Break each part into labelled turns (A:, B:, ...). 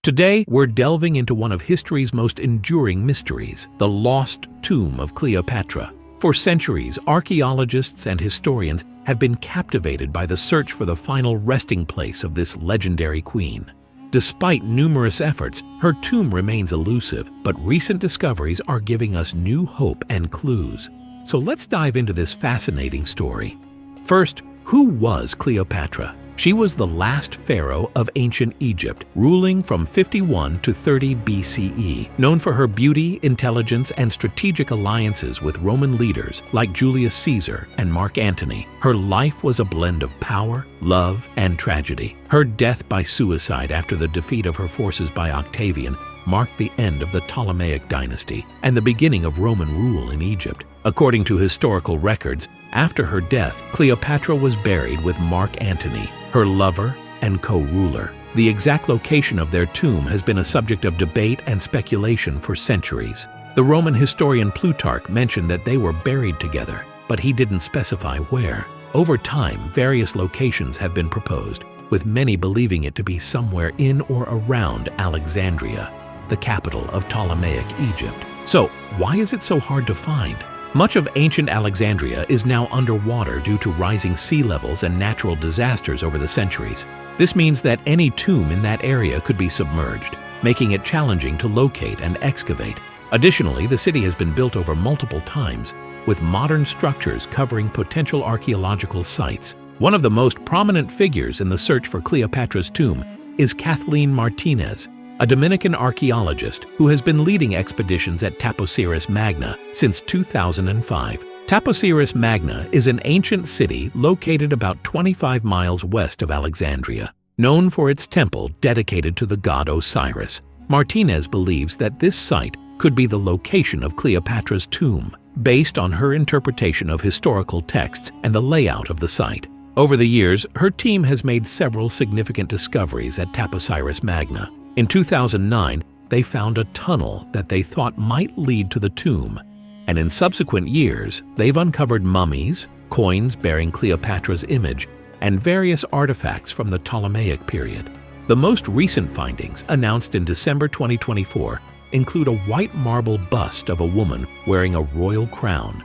A: Today, we're delving into one of history's most enduring mysteries, the lost tomb of Cleopatra. For centuries, archaeologists and historians have been captivated by the search for the final resting place of this legendary queen. Despite numerous efforts, her tomb remains elusive, but recent discoveries are giving us new hope and clues. So let's dive into this fascinating story. First, who was Cleopatra? She was the last pharaoh of ancient Egypt, ruling from 51 to 30 BCE, known for her beauty, intelligence, and strategic alliances with Roman leaders like Julius Caesar and Mark Antony. Her life was a blend of power, love, and tragedy. Her death by suicide after the defeat of her forces by Octavian marked the end of the Ptolemaic dynasty and the beginning of Roman rule in Egypt. According to historical records, after her death, Cleopatra was buried with Mark Antony, her lover and co-ruler. The exact location of their tomb has been a subject of debate and speculation for centuries. The Roman historian Plutarch mentioned that they were buried together, but he didn't specify where. Over time, various locations have been proposed, with many believing it to be somewhere in or around Alexandria, the capital of Ptolemaic Egypt. So, why is it so hard to find? Much of ancient Alexandria is now underwater due to rising sea levels and natural disasters over the centuries. This means that any tomb in that area could be submerged, making it challenging to locate and excavate. Additionally, the city has been built over multiple times, with modern structures covering potential archaeological sites. One of the most prominent figures in the search for Cleopatra's tomb is Kathleen Martinez, a Dominican archaeologist who has been leading expeditions at Taposiris Magna since 2005. Taposiris Magna is an ancient city located about 25 miles west of Alexandria, known for its temple dedicated to the god Osiris. Martinez believes that this site could be the location of Cleopatra's tomb, based on her interpretation of historical texts and the layout of the site. Over the years, her team has made several significant discoveries at Taposiris Magna. In 2009, they found a tunnel that they thought might lead to the tomb, and in subsequent years, they've uncovered mummies, coins bearing Cleopatra's image, and various artifacts from the Ptolemaic period. The most recent findings, announced in December 2024, include a white marble bust of a woman wearing a royal crown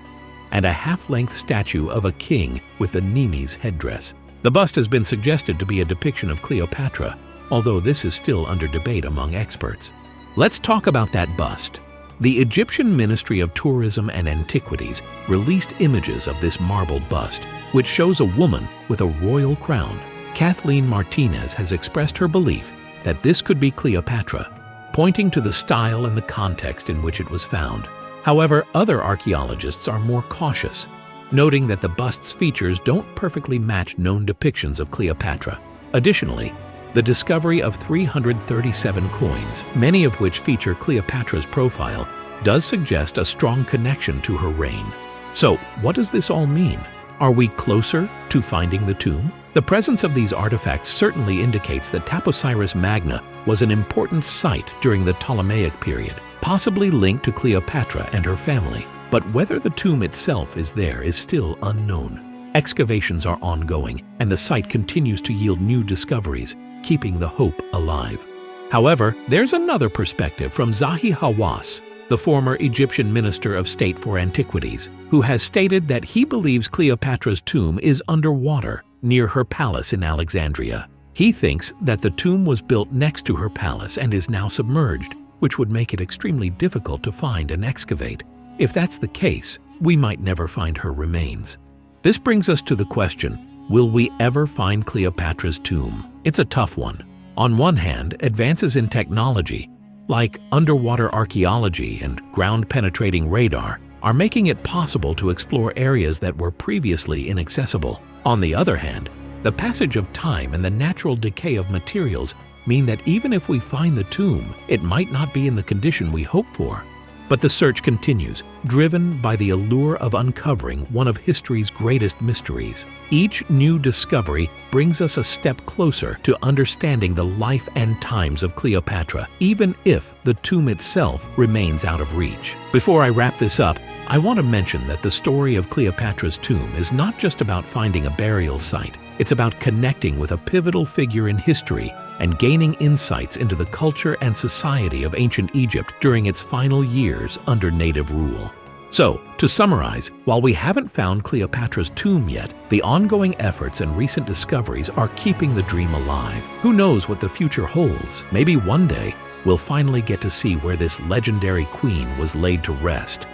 A: and a half-length statue of a king with the Nemes headdress. The bust has been suggested to be a depiction of Cleopatra, although this is still under debate among experts. Let's talk about that bust. The Egyptian Ministry of Tourism and Antiquities released images of this marble bust, which shows a woman with a royal crown. Kathleen Martinez has expressed her belief that this could be Cleopatra, pointing to the style and the context in which it was found. However, other archaeologists are more cautious, noting that the bust's features don't perfectly match known depictions of Cleopatra. Additionally, the discovery of 337 coins, many of which feature Cleopatra's profile, does suggest a strong connection to her reign. So, what does this all mean? Are we closer to finding the tomb? The presence of these artifacts certainly indicates that Taposiris Magna was an important site during the Ptolemaic period, possibly linked to Cleopatra and her family. But whether the tomb itself is there is still unknown. Excavations are ongoing, and the site continues to yield new discoveries, keeping the hope alive. However, there's another perspective from Zahi Hawass, the former Egyptian Minister of State for Antiquities, who has stated that he believes Cleopatra's tomb is underwater near her palace in Alexandria. He thinks that the tomb was built next to her palace and is now submerged, which would make it extremely difficult to find and excavate. If that's the case, we might never find her remains. This brings us to the question, will we ever find Cleopatra's tomb? It's a tough one. On one hand, advances in technology, like underwater archaeology and ground-penetrating radar, are making it possible to explore areas that were previously inaccessible. On the other hand, the passage of time and the natural decay of materials mean that even if we find the tomb, it might not be in the condition we hope for. But the search continues, driven by the allure of uncovering one of history's greatest mysteries. Each new discovery brings us a step closer to understanding the life and times of Cleopatra, even if the tomb itself remains out of reach. Before I wrap this up, I want to mention that the story of Cleopatra's tomb is not just about finding a burial site. It's about connecting with a pivotal figure in history and gaining insights into the culture and society of ancient Egypt during its final years under native rule. So, to summarize, while we haven't found Cleopatra's tomb yet, the ongoing efforts and recent discoveries are keeping the dream alive. Who knows what the future holds? Maybe one day, we'll finally get to see where this legendary queen was laid to rest.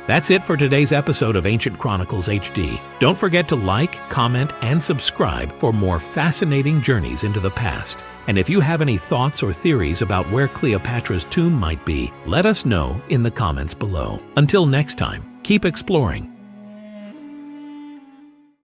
A: That's it for today's episode of Ancient Chronicles HD. Don't forget to like, comment, and subscribe for more fascinating journeys into the past. And if you have any thoughts or theories about where Cleopatra's tomb might be, let us know in the comments below. Until next time, keep exploring